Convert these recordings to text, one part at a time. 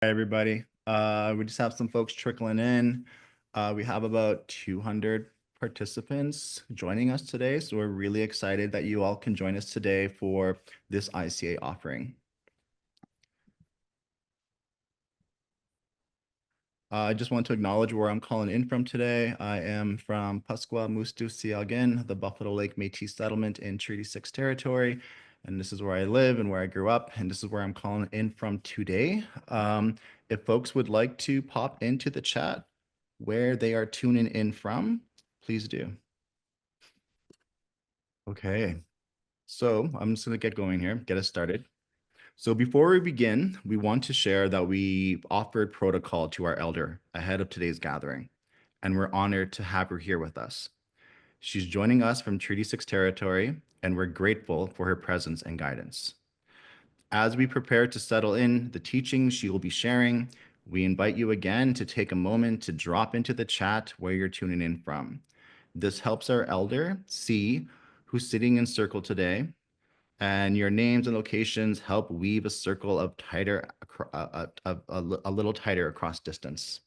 Hi, everybody. We just have some folks trickling in. We have about 200 participants joining us today, so we're really excited that you all can join us today for this ICA offering. I just want to acknowledge where I'm calling in from today. I am from Pasqua Mustu Siagin, the Buffalo Lake Métis settlement in Treaty 6 territory. And this is where I live and where I grew up. And this is where I'm calling in from today. If folks would like to pop into the chat where they are tuning in from, please do. Okay, so I'm just going to get going here, get us started. So before we begin, we want to share that we offered protocol to our elder ahead of today's gathering, and we're honored to have her here with us. She's joining us from Treaty 6 territory, and we're grateful for her presence and guidance. As we prepare to settle in the teachings she will be sharing, we invite you again to take a moment to drop into the chat where you're tuning in from. This helps our elder see who's sitting in circle today, and your names and locations help weave a circle of tighter, a little tighter across distance.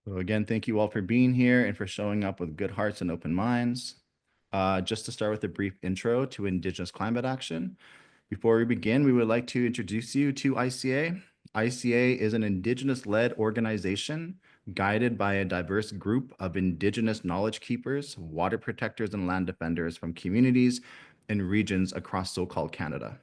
So again, thank you all for being here and for showing up with good hearts and open minds. Just to start with a brief intro to Indigenous Climate Action. Before we begin, we would like to introduce you to ICA. ICA is an Indigenous-led organization guided by a diverse group of Indigenous knowledge keepers, water protectors, and land defenders from communities and regions across so-called Canada.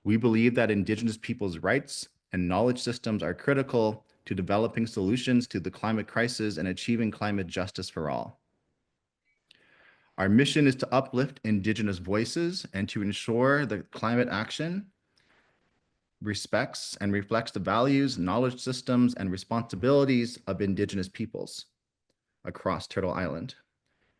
We believe that Indigenous peoples' rights and knowledge systems are critical to developing solutions to the climate crisis and achieving climate justice for all. Our mission is to uplift Indigenous voices and to ensure that climate action respects and reflects the values, knowledge systems, and responsibilities of Indigenous peoples across Turtle Island.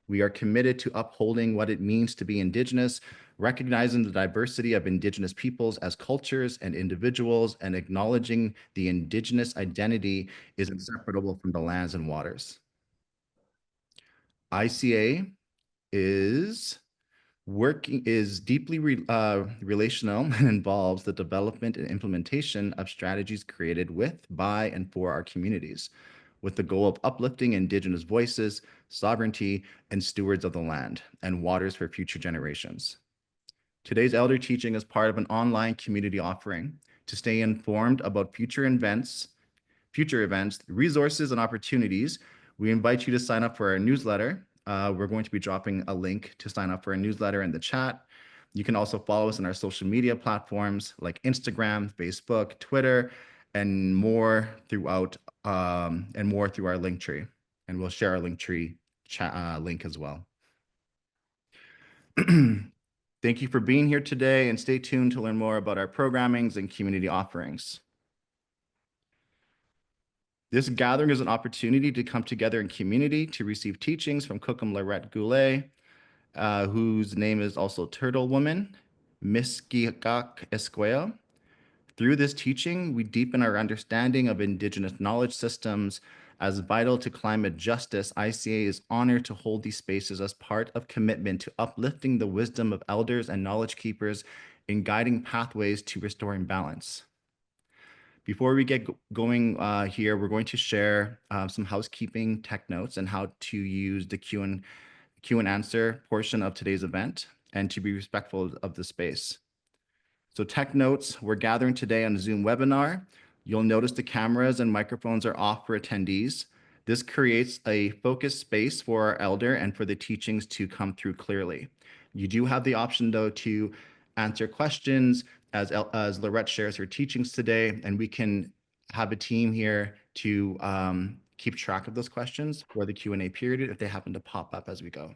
We are committed to upholding what it means to be Indigenous, recognizing the diversity of Indigenous peoples as cultures and individuals, and acknowledging the Indigenous identity is inseparable from the lands and waters. ICA is deeply relational and involves the development and implementation of strategies created with, by, and for our communities, with the goal of uplifting Indigenous voices, sovereignty, and stewards of the land and waters for future generations. Today's elder teaching is part of an online community offering. To stay informed about future events, resources, and opportunities, we invite you to sign up for our newsletter. We're going to be dropping a link to sign up for a newsletter in the chat. You can also follow us on our social media platforms like Instagram, Facebook, Twitter, and more throughout through our Linktree. And we'll share our Linktree link as well. Thank you for being here today, and stay tuned to learn more about our programmings and community offerings. This gathering is an opportunity to come together in community to receive teachings from Kokum Lorette Goulet, whose name is also Turtle Woman, Miskinâhk Iskwew. Through this teaching, we deepen our understanding of Indigenous knowledge systems. As vital to climate justice, ICA is honored to hold these spaces as part of commitment to uplifting the wisdom of elders and knowledge keepers in guiding pathways to restoring balance. Before we get going here, we're going to share some housekeeping tech notes and how to use the Q and answer portion of today's event and to be respectful of the space. So tech notes, we're gathering today on a Zoom webinar. You'll notice the cameras and microphones are off for attendees. This creates a focused space for our elder and for the teachings to come through clearly. You do have the option though to answer questions as Lorette shares her teachings today, and we can have a team here to keep track of those questions for the Q&A period if they happen to pop up as we go.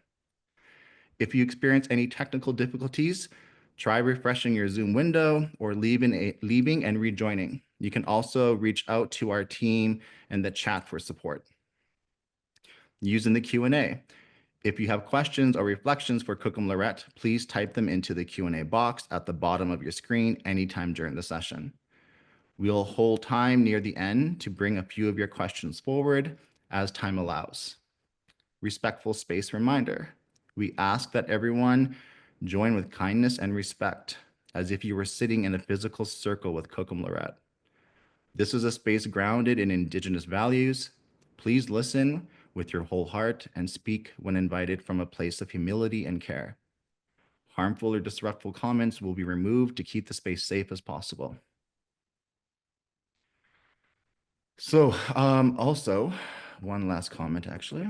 If you experience any technical difficulties, try refreshing your Zoom window or leaving and rejoining. You can also reach out to our team in the chat for support. Using the Q&A. If you have questions or reflections for Kokum Lorette, please type them into the Q&A box at the bottom of your screen anytime during the session. We'll hold time near the end to bring a few of your questions forward. as time allows. Respectful space reminder. We ask that everyone join with kindness and respect, as if you were sitting in a physical circle with Kokum Lorette. This is a space grounded in Indigenous values. Please listen with your whole heart and speak when invited from a place of humility and care. Harmful or disruptful comments will be removed to keep the space safe as possible. So also, one last comment actually.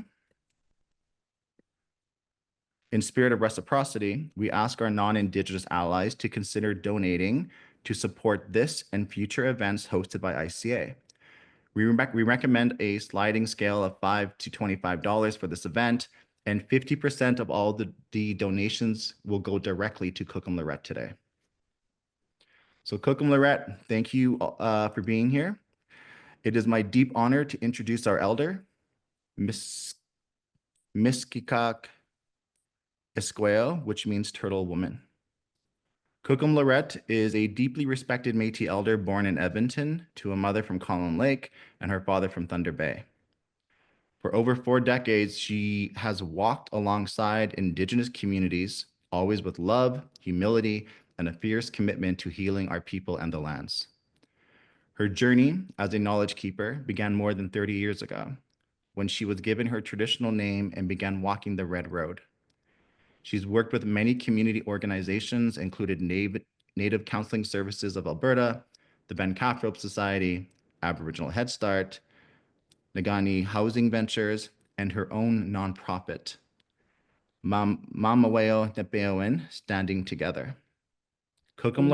In spirit of reciprocity, we ask our non-Indigenous allies to consider donating to support this and future events hosted by ICA. We recommend a sliding scale of $5 to $25 for this event, and 50% of all the donations will go directly to Kokum Lorette today. So Kokum Lorette, thank you for being here. It is my deep honor to introduce our elder, Miskinâhk Iskwew, which means turtle woman. Kokum Lorette is a deeply respected Métis elder born in Edmonton to a mother from Colin Lake and her father from Thunder Bay. For over 4 decades, she has walked alongside Indigenous communities, always with love, humility, and a fierce commitment to healing our people and the lands. Her journey as a knowledge keeper began more than 30 years ago, when she was given her traditional name and began walking the Red Road. She's worked with many community organizations, including Native Counselling Services of Alberta, the Calf Robe Society, Aboriginal Head Start, NiGiNan Housing Ventures, and her own nonprofit, Mâmawi Nîpawiwin, Standing Together. Kokum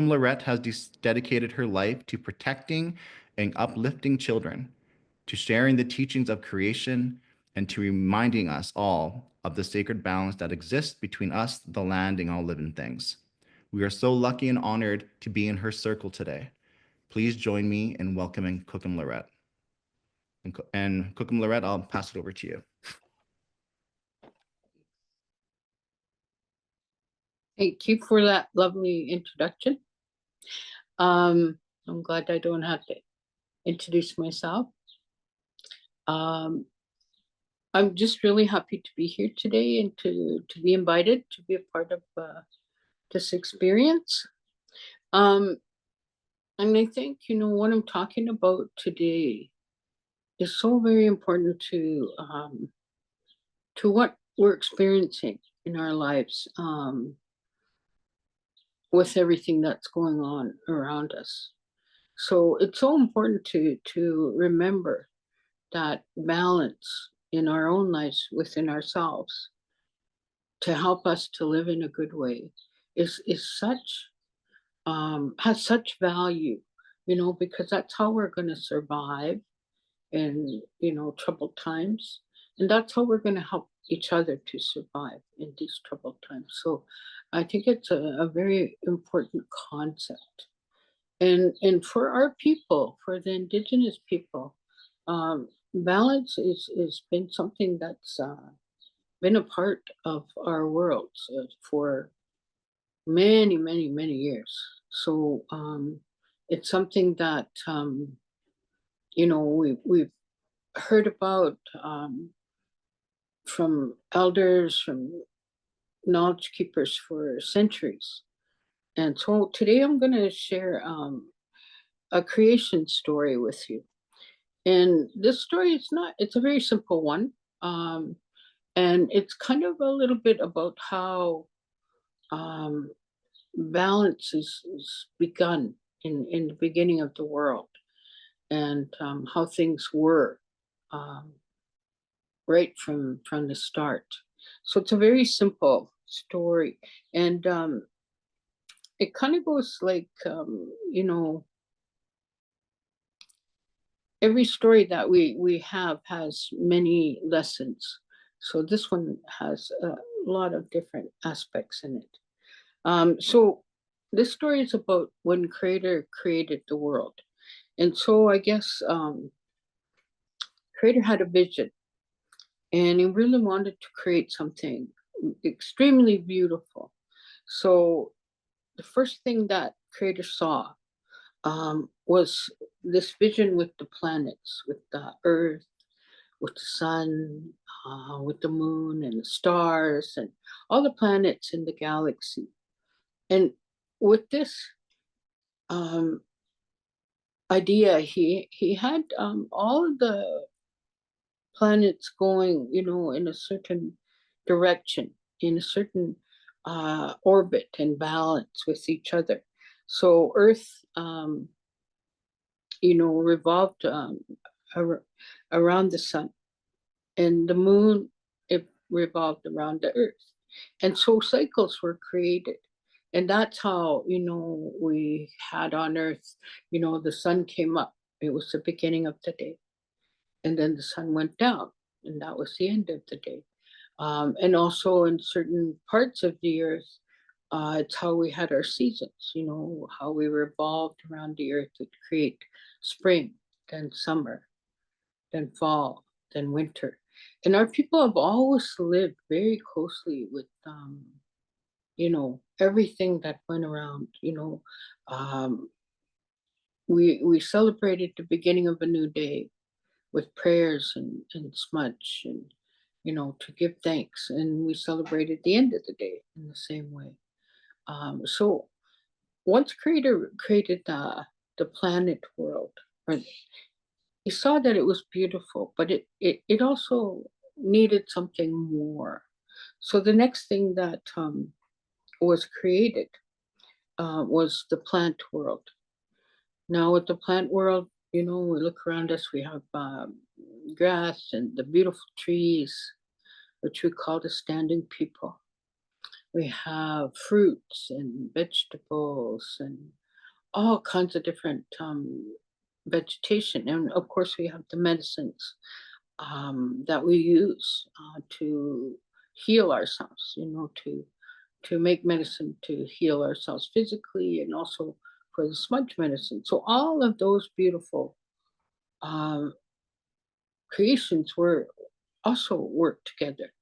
Lorette has dedicated her life to protecting and uplifting children, to sharing the teachings of creation, and to reminding us all of the sacred balance that exists between us, the land, and all living things. We are so lucky and honored to be in her circle today. Please join me in welcoming Kokum Lorette. And Kokum Lorette, I'll pass it over to you. Thank you for that lovely introduction. I'm glad I don't have to introduce myself. I'm just really happy to be here today and to be invited to be a part of this experience. And I think, what I'm talking about today is so very important to what we're experiencing in our lives with everything that's going on around us. So it's so important to remember that balance in our own lives within ourselves to help us to live in a good way is such has such value, because that's how we're going to survive in troubled times, and that's how we're going to help each other to survive in these troubled times. So I think it's a very important concept. And for our people, for the Indigenous people, balance is been something that's been a part of our world for many, many, many years. So it's something that we've heard about from elders, from knowledge keepers for centuries. And so today I'm going to share a creation story with you. And this story it's a very simple one. And it's kind of a little bit about how balance is begun in the beginning of the world, and how things were right from the start. So it's a very simple story. And it kind of goes like, every story that we have has many lessons. So this one has a lot of different aspects in it. So this story is about when Creator created the world. And so I guess Creator had a vision, and he really wanted to create something extremely beautiful. So the first thing that Creator saw was this vision with the planets, with the Earth, with the sun, with the moon and the stars and all the planets in the galaxy. And with this um, idea, he had all of the planets going, in a certain direction, in a certain orbit and balance with each other. So Earth, revolved ar- around the sun, and the moon, it revolved around the Earth. And so cycles were created. And that's how, we had on Earth, the sun came up. It was the beginning of the day. And then the sun went down, and that was the end of the day. And also in certain parts of the earth, it's how we had our seasons, how we revolved around the earth to create spring, then summer, then fall, then winter. And our people have always lived very closely with, everything that went around, um, we celebrated the beginning of a new day with prayers and smudge and to give thanks, and we celebrated the end of the day in the same way. So once creator created the planet world, or he saw that it was beautiful, but it also needed something more. So the next thing that was created was the plant world. Now, with the plant world, we look around us, we have grass and the beautiful trees, which we call the standing people. We have fruits and vegetables and all kinds of different vegetation. And of course, we have the medicines that we use to heal ourselves, to make medicine to heal ourselves physically and also for the smudge medicine. So all of those beautiful um, creations were also worked together.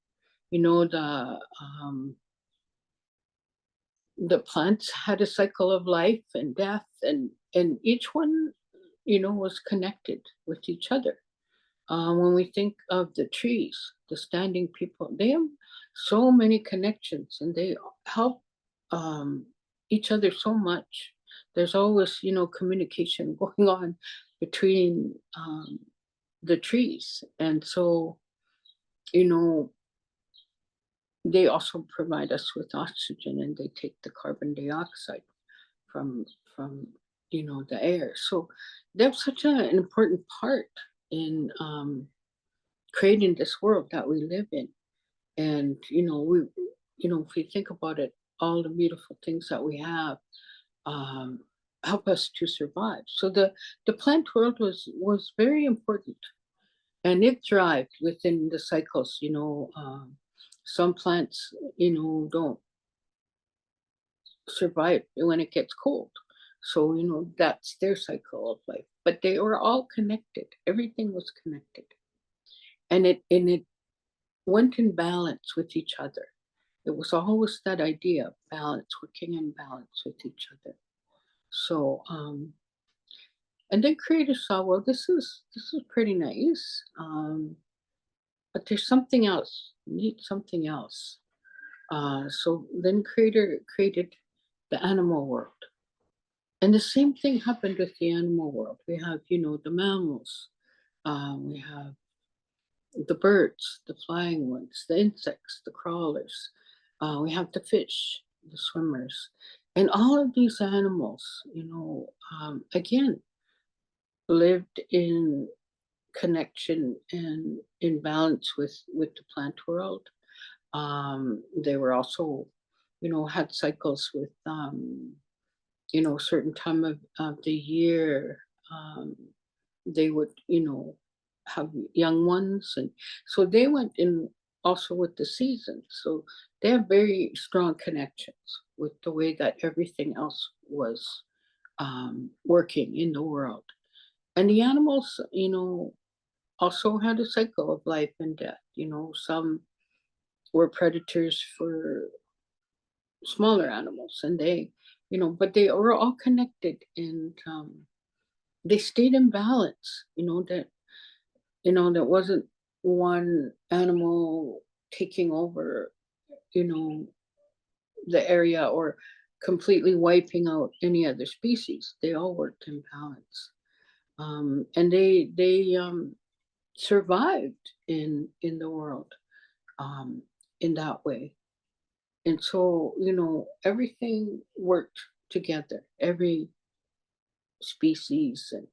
The plants had a cycle of life and death, and each one, was connected with each other. When we think of the trees, the standing people, they have so many connections, and they help um, each other so much. There's always, communication going on between the trees, and so, you know, they also provide us with oxygen, and they take the carbon dioxide from the air. So they're such an important part in creating this world that we live in. And if we think about it, all the beautiful things that we have um, help us to survive. So the plant world was very important, and it thrived within the cycles. Some plants, don't survive when it gets cold. So, that's their cycle of life. But they were all connected. Everything was connected. And it went in balance with each other. It was always that idea of balance, working in balance with each other. So, and then creators saw, well, this is pretty nice, but there's something else. We need something else. So then creator created the animal world. And the same thing happened with the animal world. We have, the mammals, we have the birds, the flying ones, the insects, the crawlers, we have the fish, the swimmers. And all of these animals, again, lived in connection and in balance with the plant world. They were also, had cycles with certain time of the year, um, they would, have young ones. And so they went in also with the seasons. So they have very strong connections with the way that everything else was working in the world. And the animals, also had a cycle of life and death. Some were predators for smaller animals, and they but they were all connected, and they stayed in balance, that wasn't one animal taking over, you know, the area or completely wiping out any other species. They all worked in balance. And they survived in the world um, in that way. And so, everything worked together. Every species and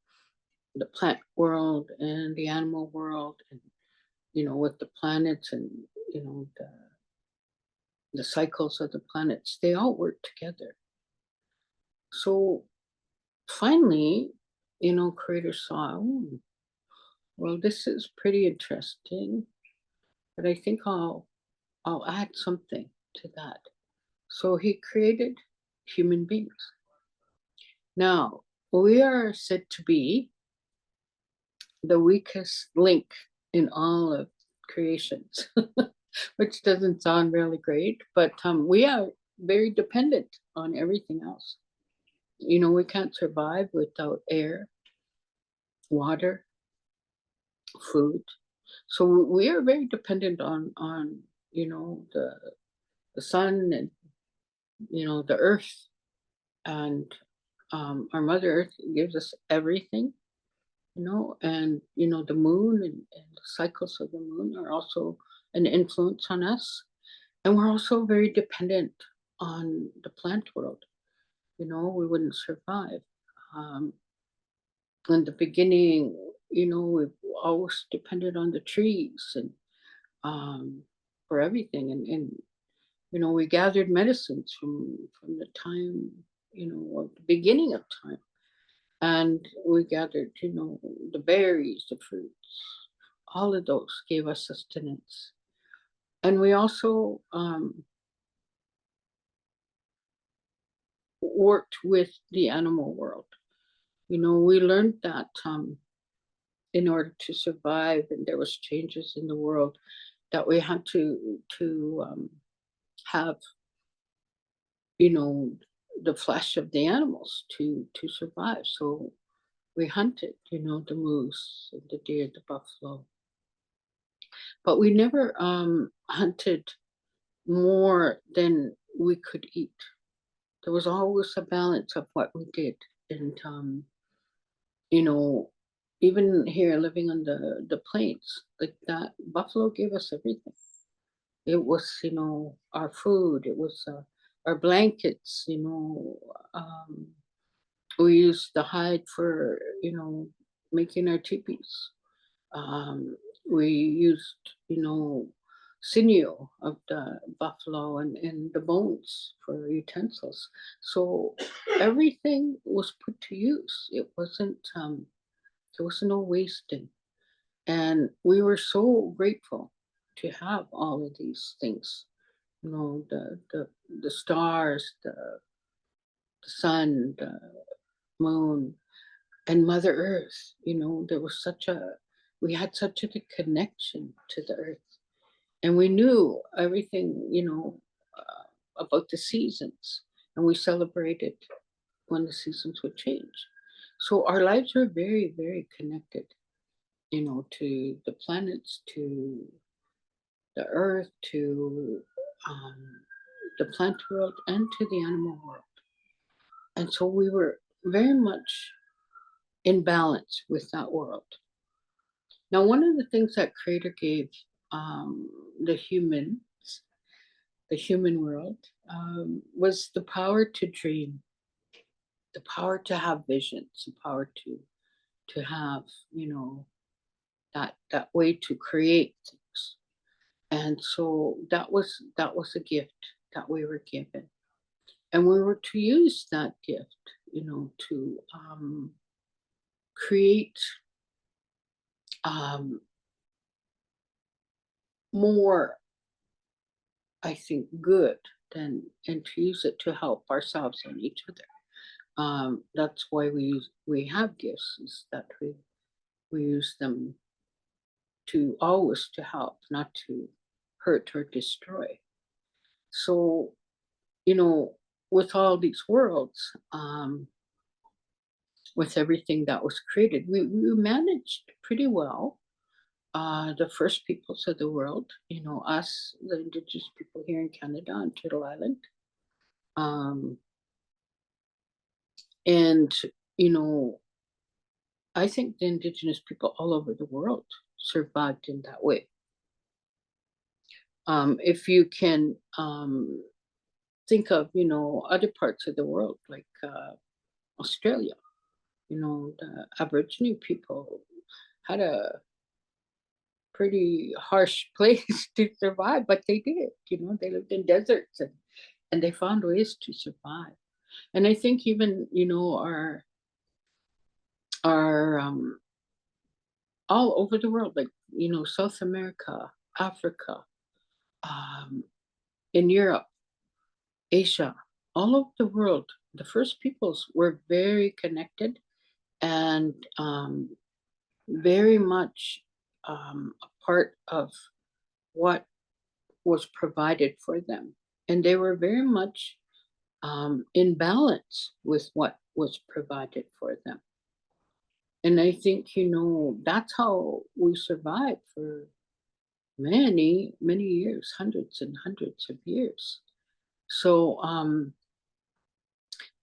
the plant world and the animal world, and with the planets, and the cycles of the planets, they all work together. So finally, creator saw, "Oh, well, this is pretty interesting, but I think I'll add something to that." So he created human beings. Now, we are said to be the weakest link in all of creations, which doesn't sound really great, but we are very dependent on everything else. We can't survive without air, water, food. So we are very dependent on the sun, and the earth, and our Mother Earth gives us everything. And the moon, and the cycles of the moon are also an influence on us. And we're also very dependent on the plant world. We wouldn't survive. Um, in the beginning, we've always depended on the trees, and for everything. And we gathered medicines from the time, of the beginning of time. And we gathered, the berries, the fruits, all of those gave us sustenance. And we also worked with the animal world. We learned that in order to survive, and there was changes in the world, that we had to have, the flesh of the animals to survive. So we hunted, the moose and the deer, the buffalo, but we never hunted more than we could eat. There was always a balance of what we did. And you know even here, living on the plains, like that, buffalo gave us everything. It was, our food. It was our blankets. We used the hide for, making our teepees. Um, we used, sinew of the buffalo, and the bones for utensils. So everything was put to use. It wasn't, there was no wasting. And we were so grateful to have all of these things, the stars, the sun, the moon, and Mother Earth. There was we had such a connection to the earth. And we knew everything, about the seasons, and we celebrated when the seasons would change. So our lives were very, very connected, to the planets, to the earth, to the plant world, and to the animal world. And so we were very much in balance with that world. Now, one of the things that Creator gave the human world, was the power to dream, the power to have visions, the power to have, that way to create things. And so that was a gift that we were given, and we were to use that gift, to create um, more, I think, good than, and to use it to help ourselves and each other. That's why we have gifts, is that we use them to always to help, not to hurt or destroy. So, you know, with all these worlds, with everything that was created, we managed pretty well. The first peoples of the world, us, the Indigenous people here in Canada on Turtle Island. Um, and, you know, I think the Indigenous people all over the world survived in that way. If you can think of, other parts of the world, like Australia, the Aboriginal people had a pretty harsh place to survive, but they did. They lived in deserts, and they found ways to survive. And I think even, our all over the world, like, South America, Africa, um, in Europe, Asia, all over the world, the first peoples were very connected and very much a part of what was provided for them. And they were very much in balance with what was provided for them. And I think, that's how we survived for many, many years, hundreds and hundreds of years. So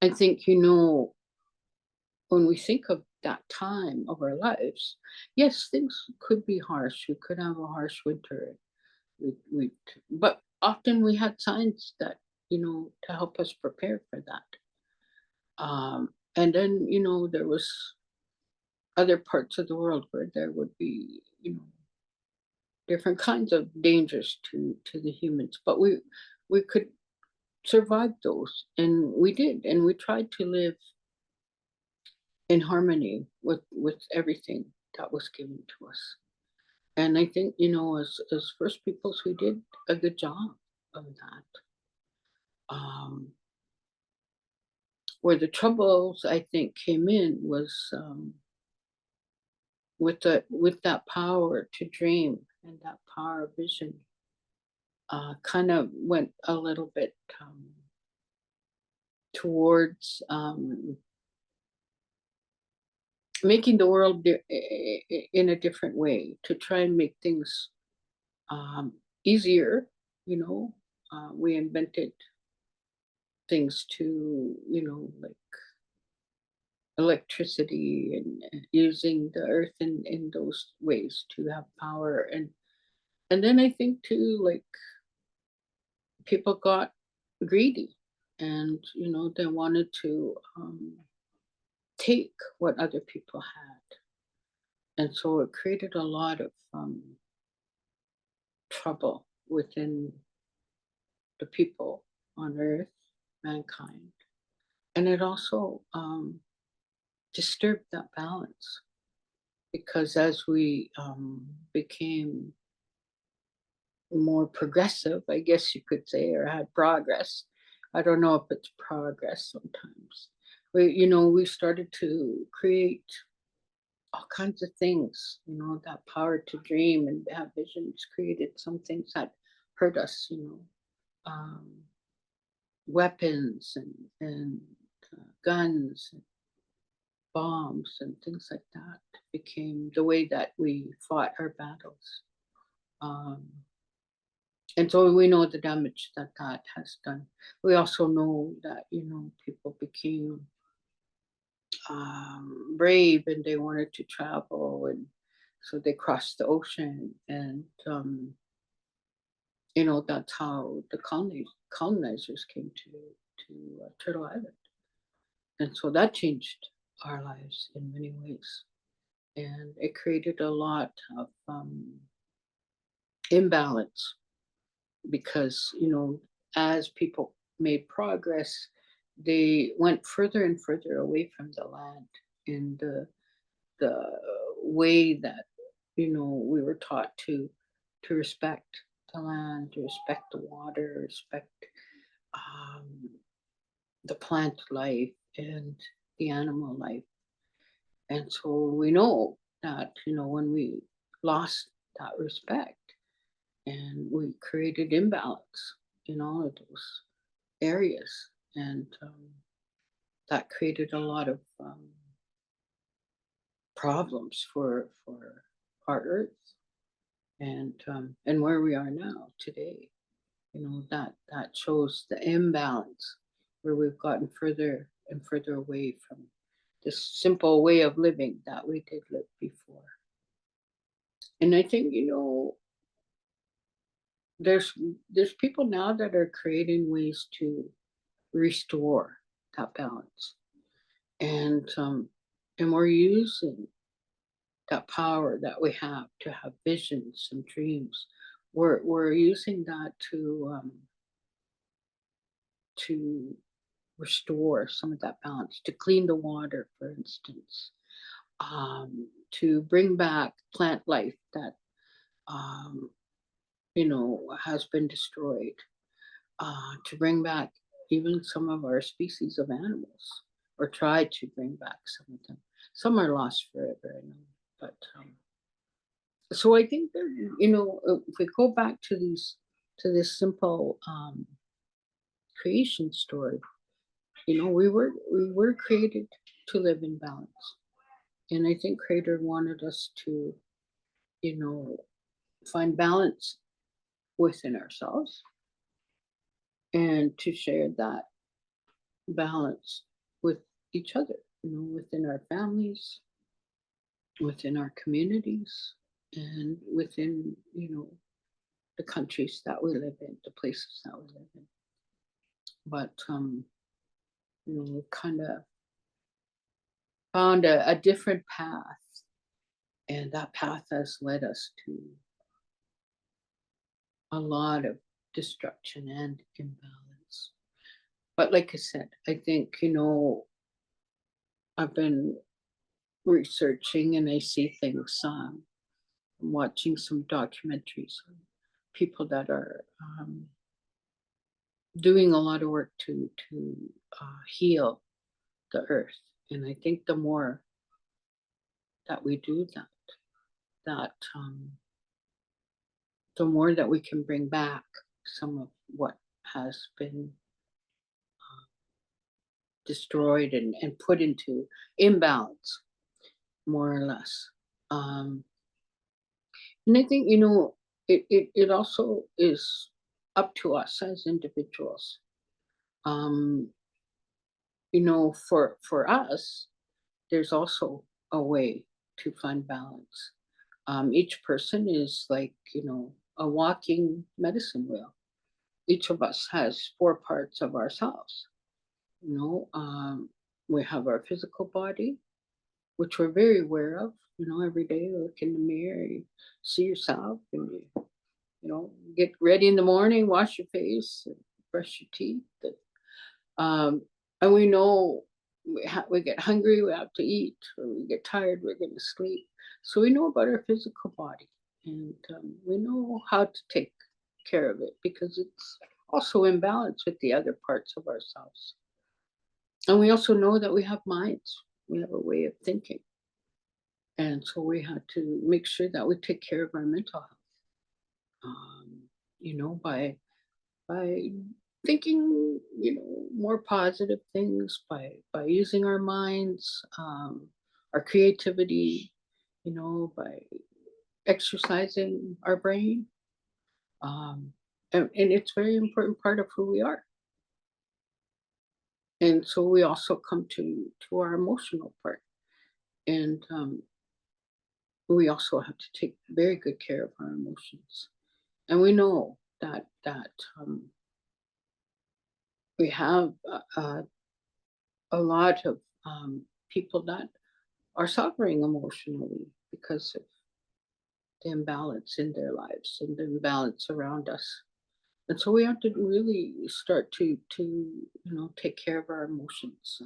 I think, when we think of that time of our lives, yes, things could be harsh. We could have a harsh winter. But often we had signs that, to help us prepare for that. And then, there was other parts of the world where there would be, different kinds of dangers to the humans. But we could survive those, and we did, and we tried to live in harmony with everything that was given to us. And I think, as first peoples, we did a good job of that. Where the troubles, I think, came in was with that power to dream and that power of vision, kind of went a little bit towards making the world in a different way, to try and make things easier. We invented things to, like electricity, and using the earth in those ways to have power. And then I think too, like, people got greedy, and they wanted to take what other people had, and so it created a lot of trouble within the people on earth, mankind. And it also disturbed that balance, because as we became more progressive, I guess you could say, or had progress. I don't know if it's progress sometimes. We started to create all kinds of things, that power to dream and have visions created some things that hurt us, um, weapons and guns, and bombs, and things like that became the way that we fought our battles. Um, and so we know the damage that that has done. We also know that, people became brave, and they wanted to travel, and so they crossed the ocean, and that's how the colonizers came to Turtle Island, and so that changed our lives in many ways, and it created a lot of imbalance, because as people made progress, they went further and further away from the land, in the way that we were taught to respect the land, to respect the water, respect um, the plant life and the animal life. And so we know that, when we lost that respect, and we created imbalance in all of those areas, and that created a lot of problems for our Earth, and where we are now today. That shows the imbalance where we've gotten further and further away from this simple way of living that we did live before. And I think, there's people now that are creating ways to restore that balance. And we're using that power that we have to have visions and dreams. We're using that to restore some of that balance, to clean the water, for instance, to bring back plant life that has been destroyed, to bring back even some of our species of animals, or try to bring back some of them. Some are lost forever, I know, but so I think that if we go back to this simple creation story, we were created to live in balance, and I think Creator wanted us to find balance within ourselves and to share that balance with each other, within our families, within our communities, and within the countries that we live in, the places that we live in. But we've kind of found a different path, and that path has led us to a lot of destruction and imbalance. But like I said, I think I've been researching, and I see things. I'm watching some documentaries on people that are doing a lot of work to heal the earth, and I think the more that we do that the more that we can bring back some of what has been destroyed and put into imbalance, more or less. And I think it also is up to us as individuals. Um, for us, there's also a way to find balance. Each person is like a walking medicine wheel. Each of us has 4 parts of ourselves. We have our physical body, which we're very aware of. Every day you look in the mirror, you see yourself, and get ready in the morning, wash your face, and brush your teeth. And we know we get hungry, we have to eat, or we get tired, we're going to sleep. So we know about our physical body, and we know how to take care of it, because it's also in balance with the other parts of ourselves. And we also know that we have minds, we have a way of thinking. And so we had to make sure that we take care of our mental health, by thinking, more positive things, by using our minds, our creativity, by exercising our brain. And it's a very important part of who we are. And so we also come to our emotional part. And we also have to take very good care of our emotions. And we know that we have a lot of people that are suffering emotionally because of the imbalance in their lives and the imbalance around us. And so we have to really start to take care of our emotions,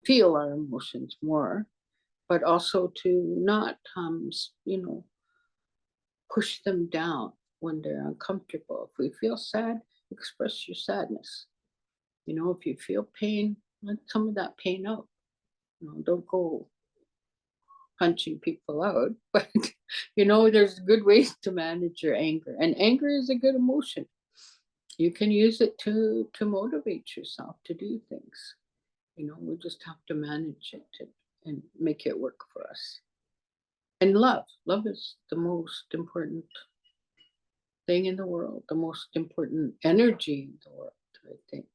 feel our emotions more, but also to not push them down when they're uncomfortable. If we feel sad, express your sadness. If you feel pain, let some of that pain out. Don't go punching people out, but there's good ways to manage your anger, and anger is a good emotion. You can use it to motivate yourself to do things. We just have to manage it and make it work for us. And love is the most important thing in the world, the most important energy in the world, I think.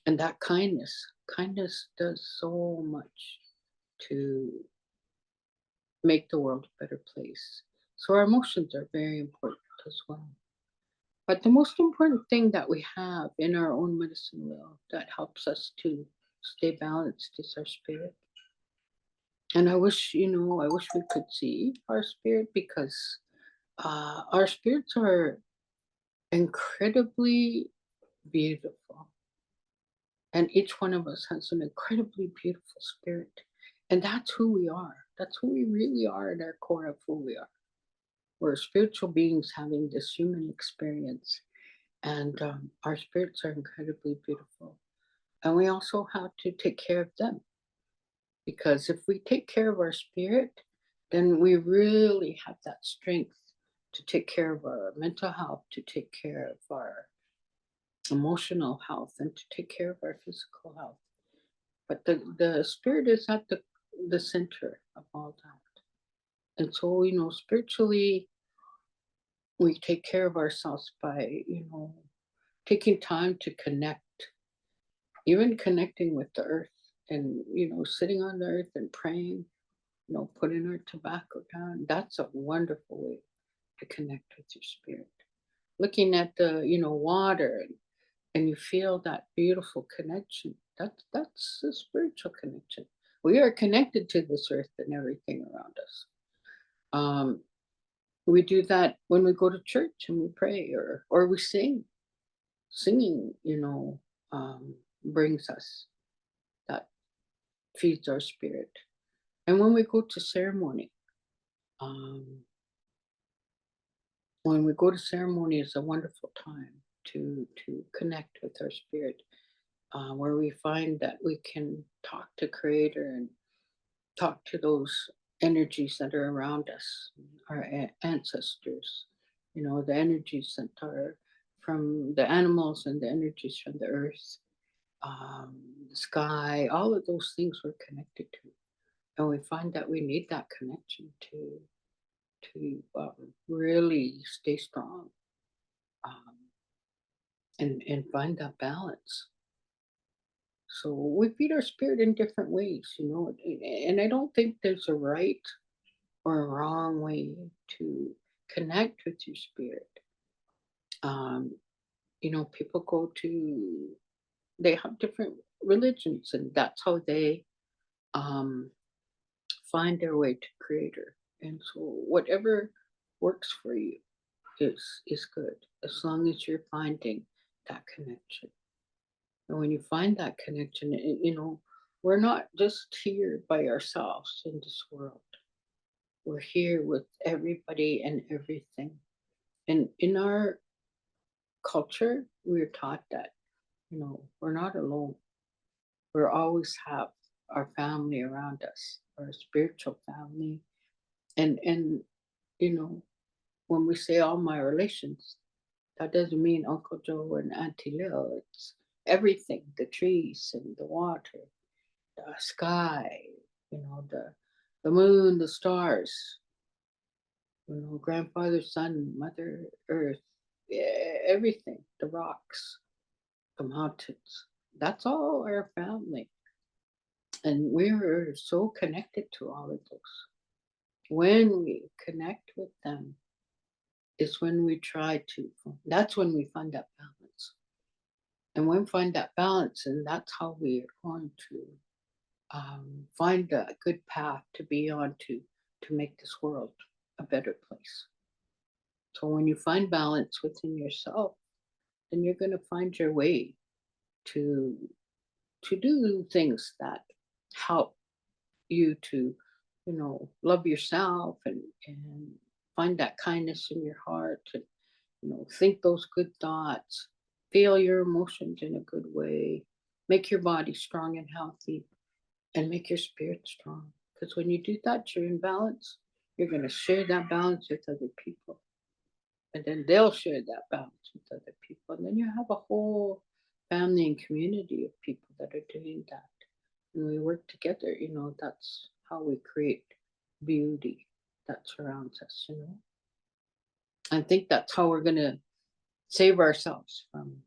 And that kindness does so much to make the world a better place. So our emotions are very important as well. But the most important thing that we have in our own medicine wheel that helps us to stay balanced is our spirit. And I wish we could see our spirit, because our spirits are incredibly beautiful. And each one of us has an incredibly beautiful spirit. And that's who we are. That's who we really are at our core of who we are. We're spiritual beings having this human experience. And our spirits are incredibly beautiful. And we also have to take care of them. Because if we take care of our spirit, then we really have that strength to take care of our mental health, to take care of our emotional health, and to take care of our physical health. But the spirit is at the center of all that. And so, spiritually, we take care of ourselves by, taking time to connect, even connecting with the earth, and, sitting on the earth and praying, putting our tobacco down. That's a wonderful way to connect with your spirit. Looking at the, water, and you feel that beautiful connection. That's a spiritual connection. We are connected to this earth and everything around us. Um, we do that when we go to church and we pray, or we sing. Singing, brings us, that feeds our spirit. And when we go to ceremony, um, is a wonderful time to connect with our spirit, where we find that we can talk to Creator and talk to those energies that are around us, our ancestors, the energies that are from the animals, and the energies from the earth, the sky, all of those things we're connected to. And we find that we need that connection to really stay strong, um, and find that balance. So we feed our spirit in different ways, and I don't think there's a right or a wrong way to connect with your spirit. Um, people they have different religions, and that's how they um, find their way to Creator. And so whatever works for you is good, as long as you're finding that connection. And when you find that connection, we're not just here by ourselves in this world. We're here with everybody and everything. And in our culture, we're taught that, we're not alone. We always have our family around us, our spiritual family. And when we say all my relations, that doesn't mean Uncle Joe and Auntie Lil. It's everything, the trees and the water, the sky, the moon, the stars, grandfather, sun, mother, earth, everything, the rocks, the mountains. That's all our family. And we're so connected to all of those. When we connect with them is when we that's when we find that balance. And when we find that balance, and that's how we are going to find a good path to be on to make this world a better place. So when you find balance within yourself, then you're going to find your way to do things that help you to, love yourself, and find that kindness in your heart, and think those good thoughts, feel your emotions in a good way, make your body strong and healthy, and make your spirit strong. Because when you do that, you're in balance. You're going to share that balance with other people. and then they'll share that balance with other people. And then you have a whole family and community of people that are doing that. And we work together, that's how we create beauty that surrounds us, I think that's how we're going to save ourselves from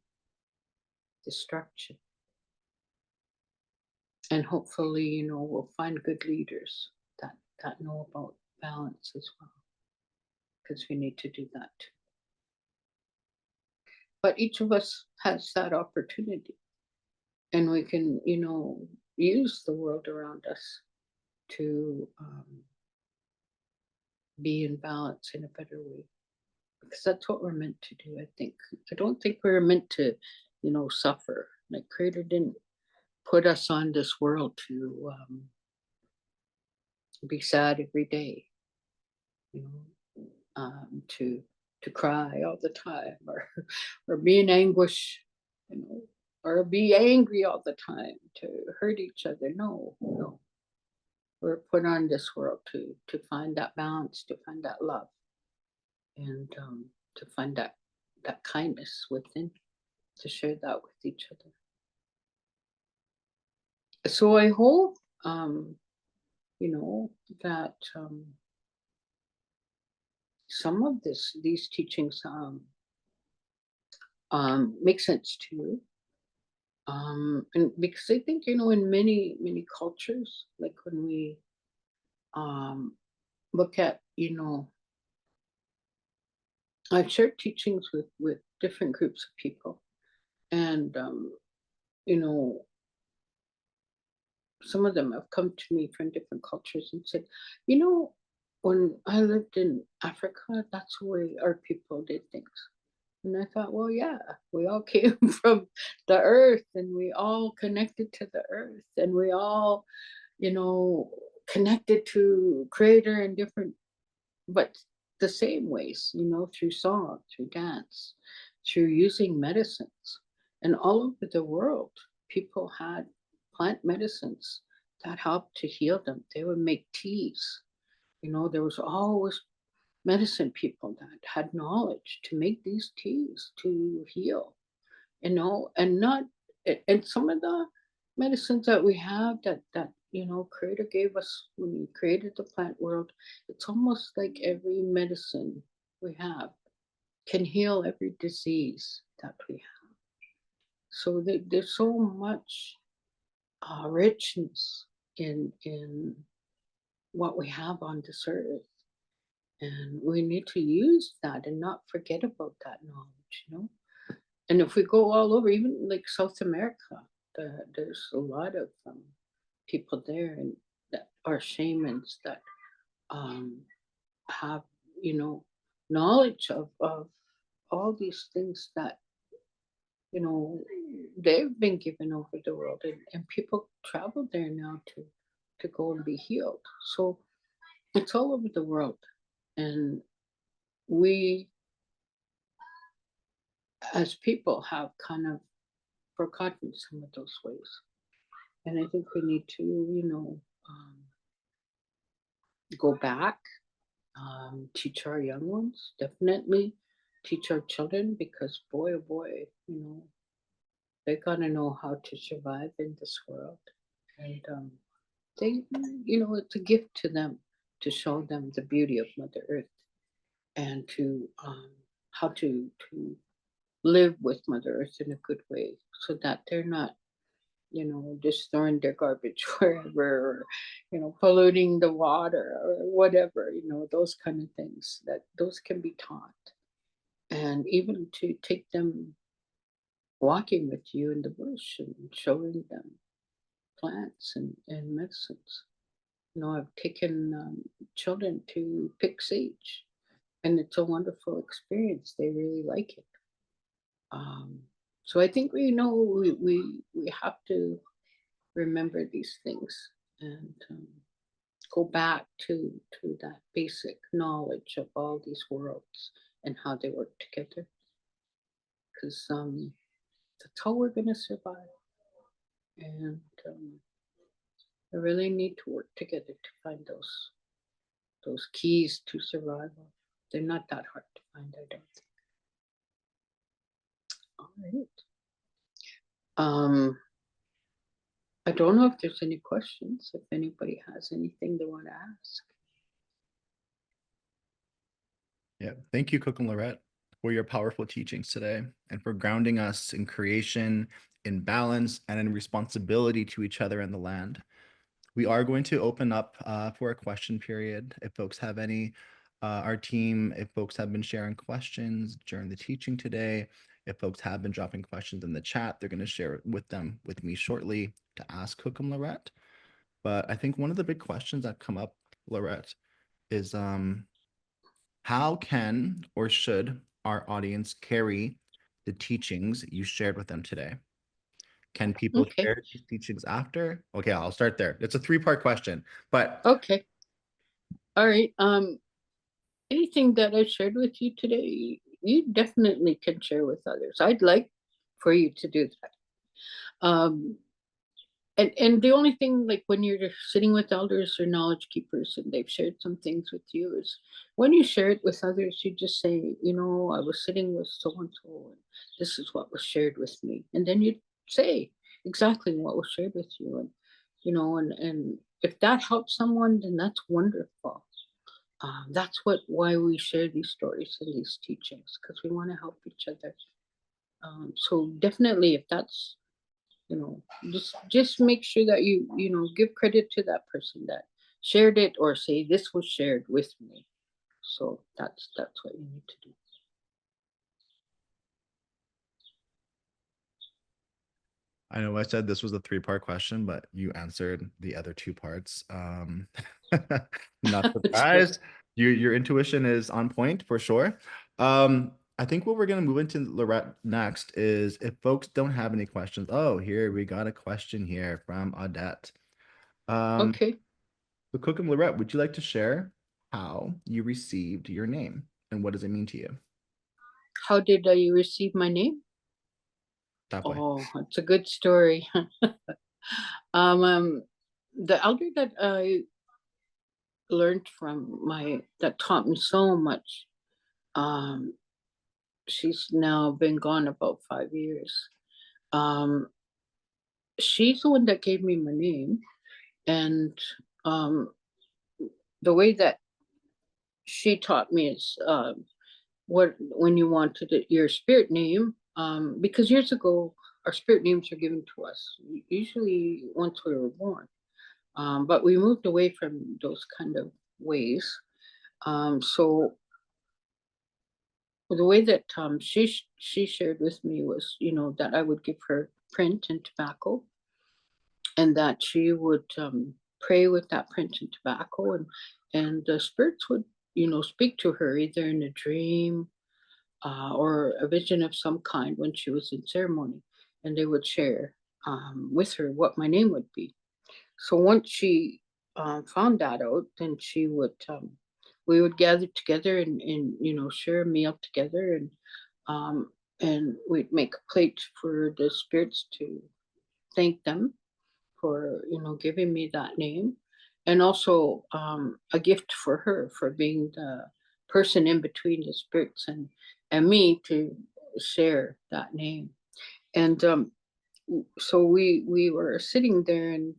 destruction. And hopefully, we'll find good leaders that know about balance as well, because we need to do that too. But each of us has that opportunity, and we can, use the world around us to be in balance in a better way, because that's what we're meant to do. I don't think we're meant to, suffer. Like, Creator didn't put us on this world to be sad every day, to cry all the time, or be in anguish, or be angry all the time, to hurt each other. No, no. We're put on this world to find that balance, to find that love, and to find that kindness within, to share that with each other. So I hope, that some of these teachings make sense to you. And because I think, in many cultures, like when we look at, I've shared teachings with different groups of people, and some of them have come to me from different cultures and said, when I lived in Africa, that's the way our people did things. And I thought, well, yeah, we all came from the earth, and we all connected to the earth, and we all, connected to Creator in different, but the same ways, through song, through dance, through using medicines. And all over the world, people had plant medicines that helped to heal them. They would make teas. There was always medicine people that had knowledge to make these teas to heal, and not, and some of the medicines that we have that Creator gave us when He created the plant world, it's almost like every medicine we have can heal every disease that we have. So there's so much richness in what we have on this earth, and we need to use that and not forget about that knowledge. And if we go all over, even like South America, there's a lot of people there, and that are shamans that have, knowledge of all these things that, they've been given over the world, and people travel there now to go and be healed. So it's all over the world, and we as people have kind of forgotten some of those ways. And I think we need to, go back, teach our young ones, definitely teach our children, because boy, oh boy, they gotta know how to survive in this world. And they, it's a gift to them to show them the beauty of Mother Earth, and to how to live with Mother Earth in a good way, so that they're not, just throwing their garbage wherever, or, polluting the water or whatever, those kind of things, that those can be taught. And even to take them walking with you in the bush and showing them plants and medicines. I've taken children to pick sage, and it's a wonderful experience. They really like it. So I think we have to remember these things, and go back to that basic knowledge of all these worlds and how they work together, because that's how we're going to survive. And we really need to work together to find those keys to survival. they're not that hard to find, I don't think. All right. I don't know if there's any questions, if anybody has anything they want to ask. Yeah, thank you, Kokum Lorette, for your powerful teachings today and for grounding us in creation, in balance, and in responsibility to each other and the land. We are going to open up for a question period. If folks have any, our team, if folks have been sharing questions during the teaching today, if folks have been dropping questions in the chat, they're going to share with me shortly to ask Kokum Lorette. But I think one of the big questions that come up, Lorette, is how can or should our audience carry the teachings you shared with them today? Can people Okay. share these teachings after? Okay, I'll start there. It's a three-part question, but Okay. All right. Anything that I shared with you today, you definitely can share with others. I'd like for you to do that. And the only thing, like when you're sitting with elders or knowledge keepers and they've shared some things with you, is when you share it with others, you just say, you know, I was sitting with so and so, and this is what was shared with me. And then you say exactly what was shared with you. And, you know, and if that helps someone, then that's wonderful. That's why we share these stories and these teachings, because we want to help each other. So definitely, if that's, you know, just make sure that you know, give credit to that person that shared it, or say this was shared with me. So that's what you need to do. I know I said this was a three-part question, but you answered the other two parts. Not surprised. Your intuition is on point for sure. I think what we're going to move into, Lorette, next is if folks don't have any questions. Oh, here we got a question here from Audette. Okay. So Kokum Lorette, would you like to share how you received your name and what does it mean to you? How did you receive my name? That way. Oh, it's a good story. The elder that I learned from, that taught me so much, um, she's now been gone about 5 years. Um, she's the one that gave me my name, and um, the way that she taught me is, what when you wanted your spirit name, because years ago our spirit names are given to us usually once we were born, but we moved away from those kind of ways. So the way that she shared with me was, you know, that I would give her print and tobacco, and that she would pray with that print and tobacco, and the spirits would, you know, speak to her either in a dream, or a vision of some kind when she was in ceremony, and they would share with her what my name would be. So once she found that out, then she would, we would gather together and you know, share a meal together, um, and we'd make a plate for the spirits to thank them for, you know, giving me that name, and also a gift for her for being the person in between the spirits and me to share that name. And so we were sitting there, and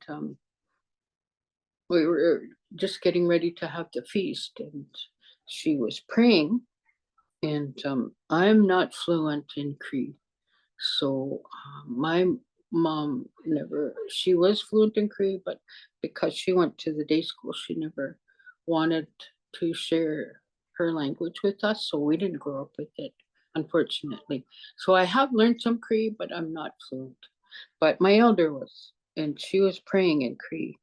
we were just getting ready to have the feast, and she was praying, and I'm not fluent in Cree, so my mom never, she was fluent in Cree, but because she went to the day school, she never wanted to share her language with us. So we didn't grow up with it, unfortunately. So I have learned some Cree, but I'm not fluent. But my elder was, and she was praying in Cree.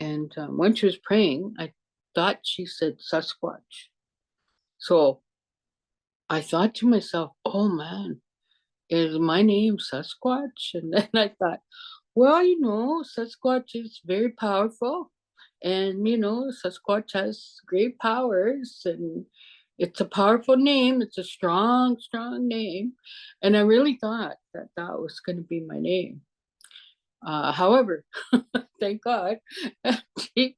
And when she was praying, I thought she said Sasquatch. So I thought to myself, oh man, is my name Sasquatch? And then I thought, well, you know, Sasquatch is very powerful. And, you know, Sasquatch has great powers, and it's a powerful name. It's a strong, strong name. And I really thought that that was going to be my name. However, thank God, she,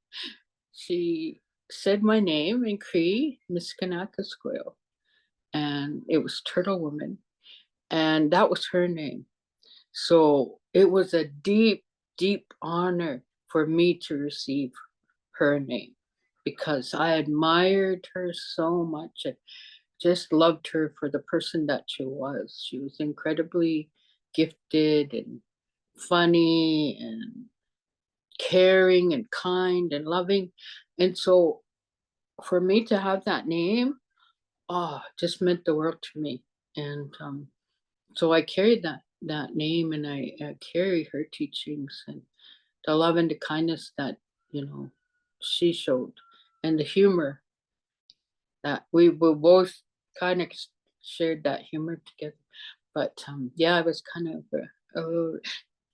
she said my name in Cree, Miskinâhk Iskwew, and it was Turtle Woman, and that was her name. So it was a deep, deep honor for me to receive her name because I admired her so much and just loved her for the person that she was. She was incredibly gifted and funny and caring and kind and loving. And so for me to have that name, oh, just meant the world to me. And so I carried that name, and I carry her teachings and the love and the kindness that she showed, and the humor that we both kind of shared that humor together. But yeah, I was kind of a little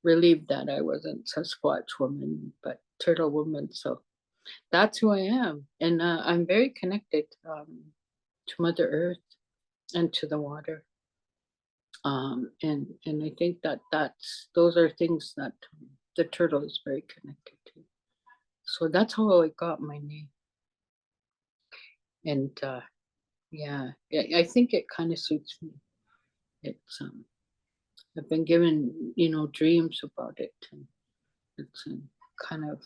relieved that I wasn't Sasquatch woman, but Turtle Woman. So that's who I am, and I'm very connected to Mother Earth and to the water. And I think that those are things that the turtle is very connected to. So that's how I got my name. And yeah, I think it kind of suits me. It's I've been given dreams about it, and it's kind of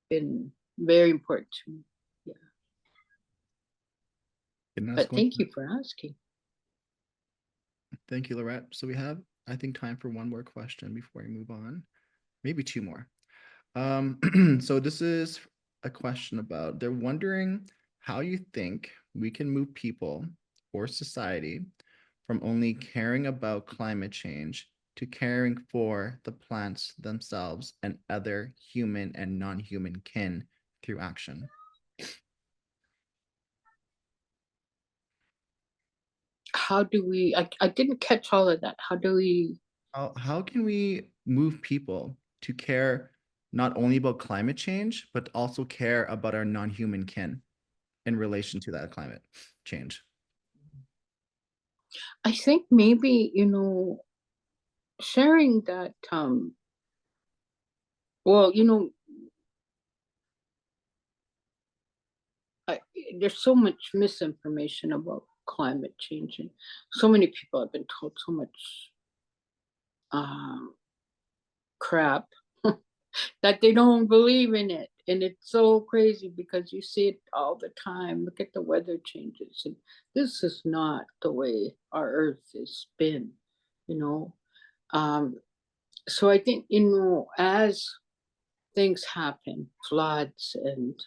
been very important to me. Yeah. But thank you for asking. Thank you, Lorette. So we have, I think, time for one more question before we move on. Maybe two more. So this is a question about, they're wondering how you think we can move people or society from only caring about climate change to caring for the plants themselves and other human and non-human kin through action. How do we, I didn't catch all of that. How do we? How can we move people to care not only about climate change, but also care about our non-human kin in relation to that climate change? I think maybe, sharing that, well, I, there's so much misinformation about climate change, and so many people have been told so much um, crap that they don't believe in it. And it's so crazy because you see it all the time. Look at the weather changes. And this is not the way our earth has been, you know. Um, so I think, as things happen, floods and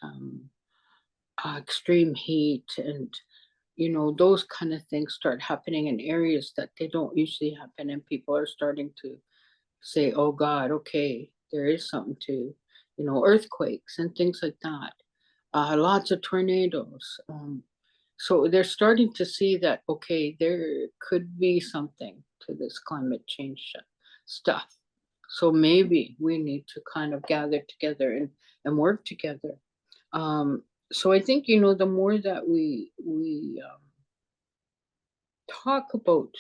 extreme heat and, those kind of things start happening in areas that they don't usually happen. And people are starting to say, oh God, okay, there is something to, earthquakes and things like that. Lots of tornadoes. So they're starting to see that, okay, there could be something to this climate change stuff. So maybe we need to kind of gather together and work together. So I think, the more that we talk about,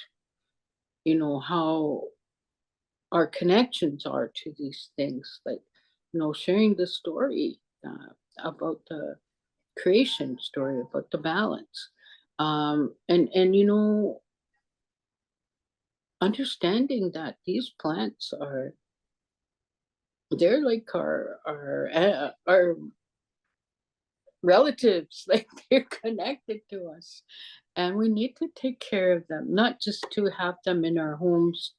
how our connections are to these things, like sharing the story about the creation story, about the balance, and understanding that these plants they're like our relatives, like they're connected to us, and we need to take care of them, not just to have them in our homes,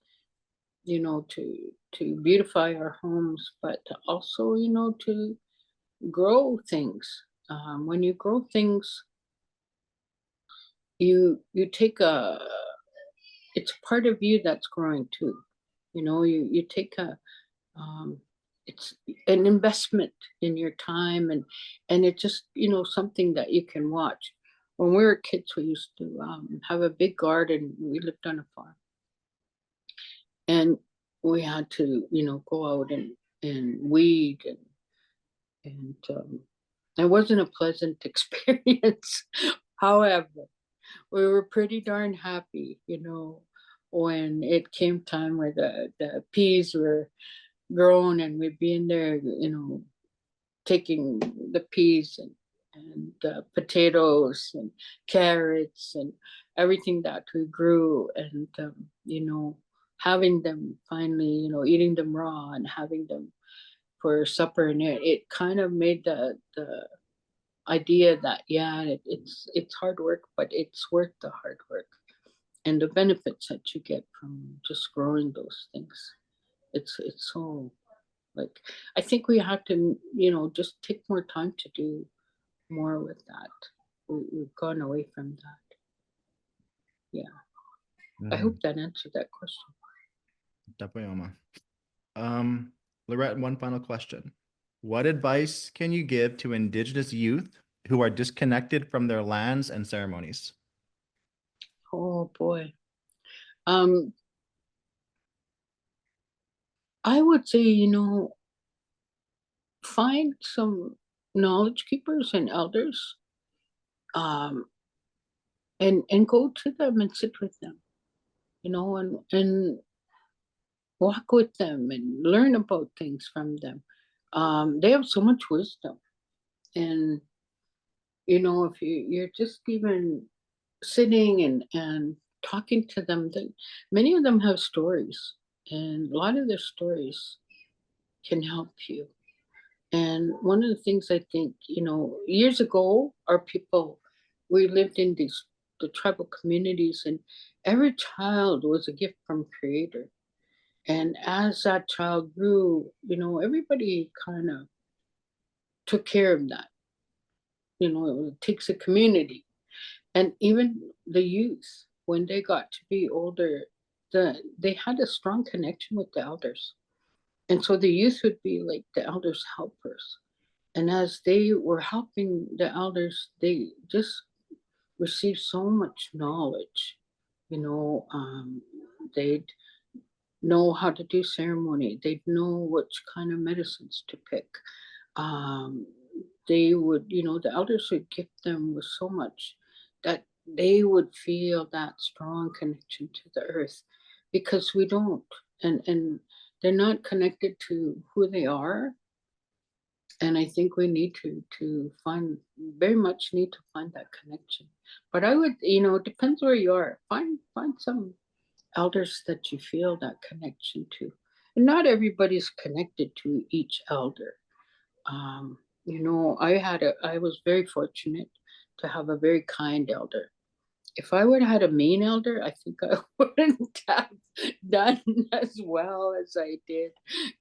to beautify our homes, but to also, to grow things. When you grow things, you take it's part of you that's growing too. You take um, it's an investment in your time, and it's just something that you can watch. When we were kids, we used to have a big garden. We lived on a farm, and we had to go out and weed, and it wasn't a pleasant experience. However, we were pretty darn happy, when it came time where the peas were grown, and we'd be in there, taking the peas and potatoes and carrots and everything that we grew, and you know, having them finally, you know, eating them raw and having them for supper, and it kind of made the idea that yeah, it's hard work, but it's worth the hard work, and the benefits that you get from just growing those things. It's so, like, I think we have to, you know, just take more time to do more with that. We've gone away from that. Yeah. I Mhm. hope that answered that question. Definitely, Oma. Lorette, one final question. What advice can you give to Indigenous youth who are disconnected from their lands and ceremonies? Oh boy. Um, I would say, you know, find some knowledge keepers and elders, um, and go to them and sit with them, you know, and walk with them and learn about things from them. They have so much wisdom, and you know, if you're just even sitting and talking to them, many of them have stories, and a lot of their stories can help you. And one of the things I think, you know, years ago, our people, we lived in the tribal communities, and every child was a gift from Creator. And as that child grew, you know, everybody kind of took care of that. You know, it takes a community. And even the youth, when they got to be older, they had a strong connection with the elders. And so the youth would be like the elders' helpers. And as they were helping the elders, they just received so much knowledge. You know, they'd know how to do ceremony, they'd know which kind of medicines to pick. Um, they would, you know, the elders would gift them with so much that they would feel that strong connection to the earth, because we don't. And they're not connected to who they are. And I think we need to find, very much need to find that connection. But I would, you know, it depends where you are. Find some elders that you feel that connection to. And not everybody's connected to each elder. You know, I was very fortunate to have a very kind elder. If I would have had a mean elder, I think I wouldn't have done as well as I did,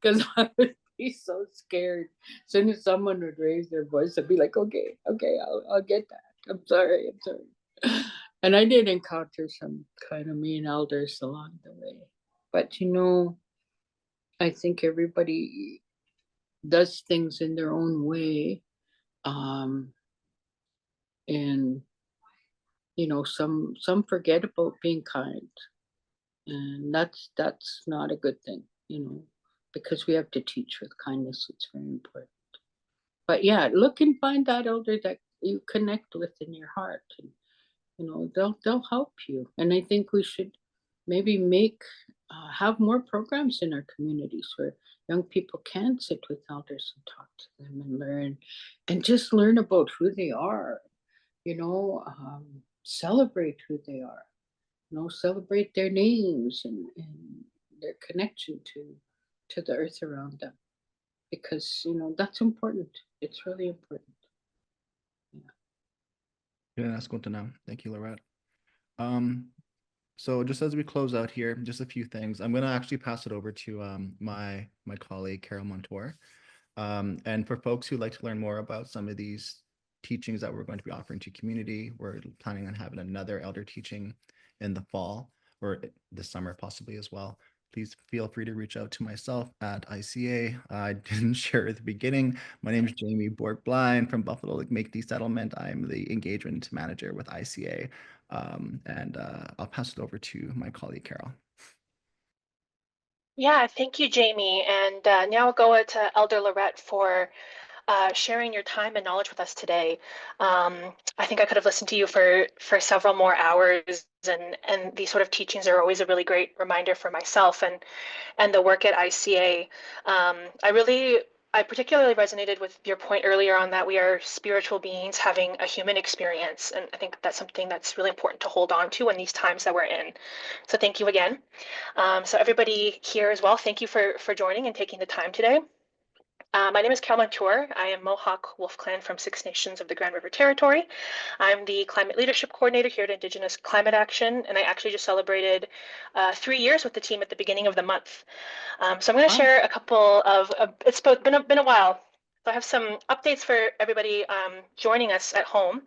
because I would be so scared. As soon as someone would raise their voice, I'd be like, okay, okay, I'll get that. I'm sorry, I'm sorry. And I did encounter some kind of mean elders along the way. But you know, I think everybody does things in their own way. Um, and you know, some forget about being kind, and that's not a good thing, you know, because we have to teach with kindness. It's very important. But yeah, look and find that elder that you connect with in your heart, and you know, they'll help you. And I think we should maybe make have more programs in our communities where young people can sit with elders and talk to them and learn, and just learn about who they are, you know, celebrate who they are, you know, celebrate their names and their connection to the earth around them, because you know that's important. It's really important. Yeah. Yeah, that's good to know. Thank you, Lorette. Um, so just as we close out here, just a few things. I'm going to actually pass it over to my colleague, Carol Montour. And for folks who'd like to learn more about some of these teachings that we're going to be offering to community, we're planning on having another elder teaching in the fall or this summer possibly as well. Please feel free to reach out to myself at ICA. I didn't share at the beginning. My name is Jamie Borg-Blind from Buffalo Lake Métis Settlement. I'm the engagement manager with ICA. And I'll pass it over to my colleague, Carol. Yeah, thank you, Jamie. And now I'll go to Elder Lorette for sharing your time and knowledge with us today. I think I could have listened to you for several more hours, and these sort of teachings are always a really great reminder for myself and the work at ICA. I really I particularly resonated with your point earlier on that we are spiritual beings having a human experience. And I think that's something that's really important to hold on to in these times that we're in. So thank you again. So everybody here as well, thank you for joining and taking the time today. My name is Caroline Tour. I am Mohawk Wolf Clan from Six Nations of the Grand River Territory. I'm the Climate Leadership Coordinator here at Indigenous Climate Action, and I actually just celebrated 3 years with the team at the beginning of the month. So I'm going to share a couple of, it's been a while. So I have some updates for everybody joining us at home.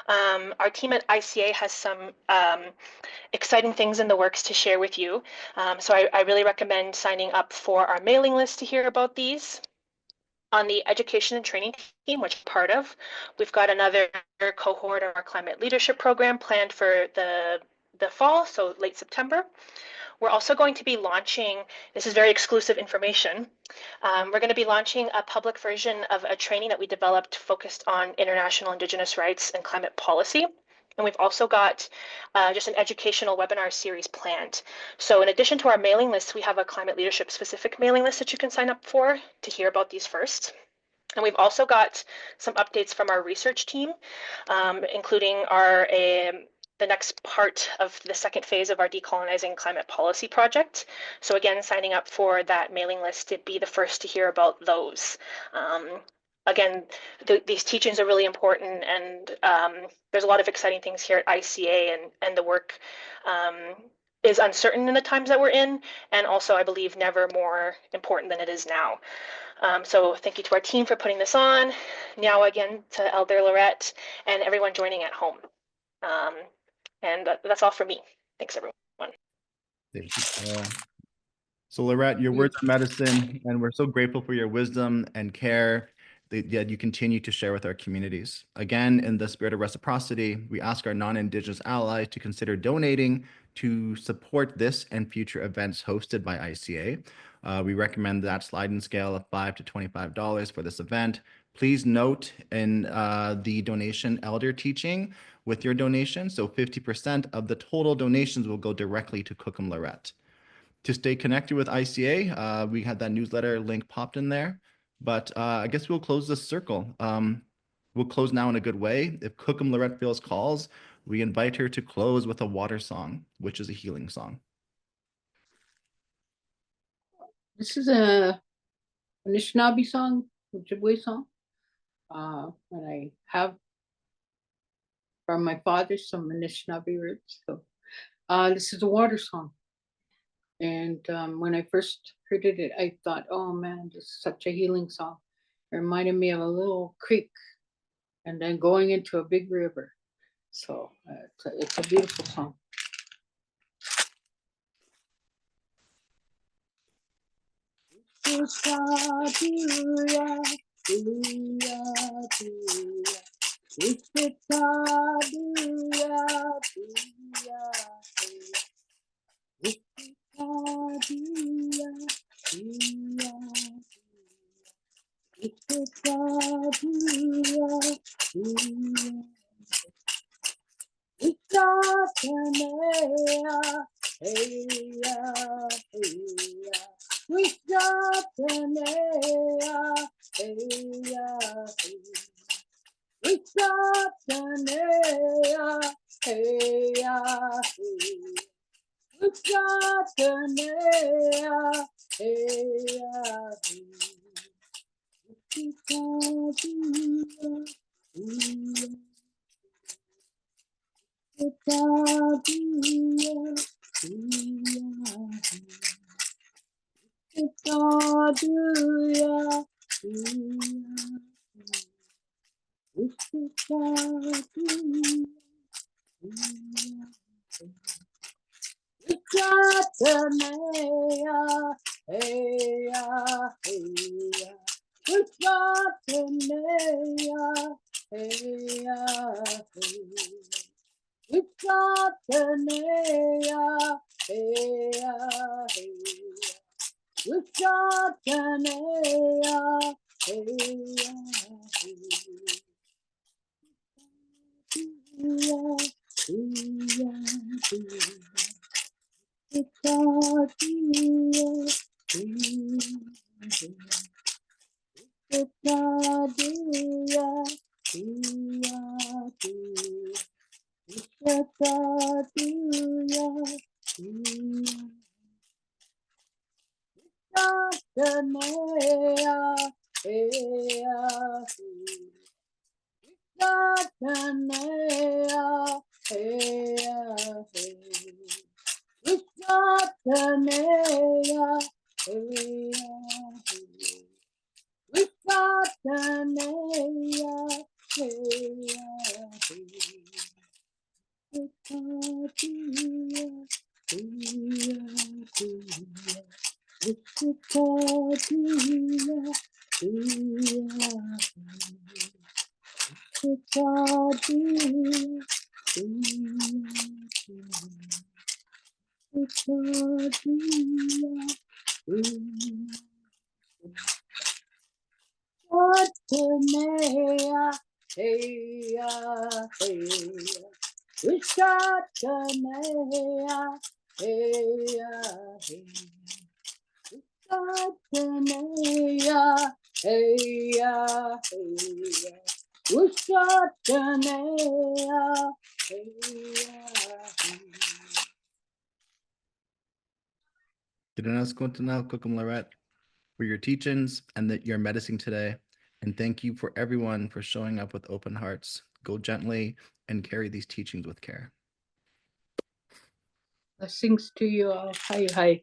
Our team at ICA has some exciting things in the works to share with you. So I really recommend signing up for our mailing list to hear about these. On the education and training team, which I'm part of, we've got another cohort of our climate leadership program planned for the fall, so late September. We're also going to be launching, this is very exclusive information, we're going to be launching a public version of a training that we developed focused on international Indigenous rights and climate policy. And we've also got just an educational webinar series planned. So in addition to our mailing list, we have a climate leadership specific mailing list that you can sign up for to hear about these first. And we've also got some updates from our research team, including the next part of the second phase of our Decolonizing Climate Policy project. So again, signing up for that mailing list to be the first to hear about those. Again, these teachings are really important, and there's a lot of exciting things here at ICA, and the work is uncertain in the times that we're in, and also I believe never more important than it is now. So thank you to our team for putting this on. Now again to Elder Lorette and everyone joining at home. And that's all for me. Thanks, everyone. Thank you, Carol. So Lorette, your words are medicine, and we're so grateful for your wisdom and care that you continue to share with our communities. Again, in the spirit of reciprocity, we ask our non-Indigenous allies to consider donating to support this and future events hosted by ICA. We recommend that sliding scale of $5 to $25 for this event. Please note in the donation elder teaching with your donation, so 50% of the total donations will go directly to Kokum Lorette. To stay connected with ICA, we had that newsletter link popped in there, but I guess we'll close this circle. We'll close now in a good way. If Kokum Lorette feels calls, we invite her to close with a water song, which is a healing song. This is a Anishinaabe song, Ojibwe song. And I have from my father some Anishinaabe roots. So this is a water song. And when I first heard it, I thought, oh man, this is such a healing song. It reminded me of a little creek and then going into a big river. So it's a beautiful song. Kokum Lorette, for your teachings and your medicine today. And thank you for everyone for showing up with open hearts. Go gently and carry these teachings with care. Blessings to you all. Hi, hi.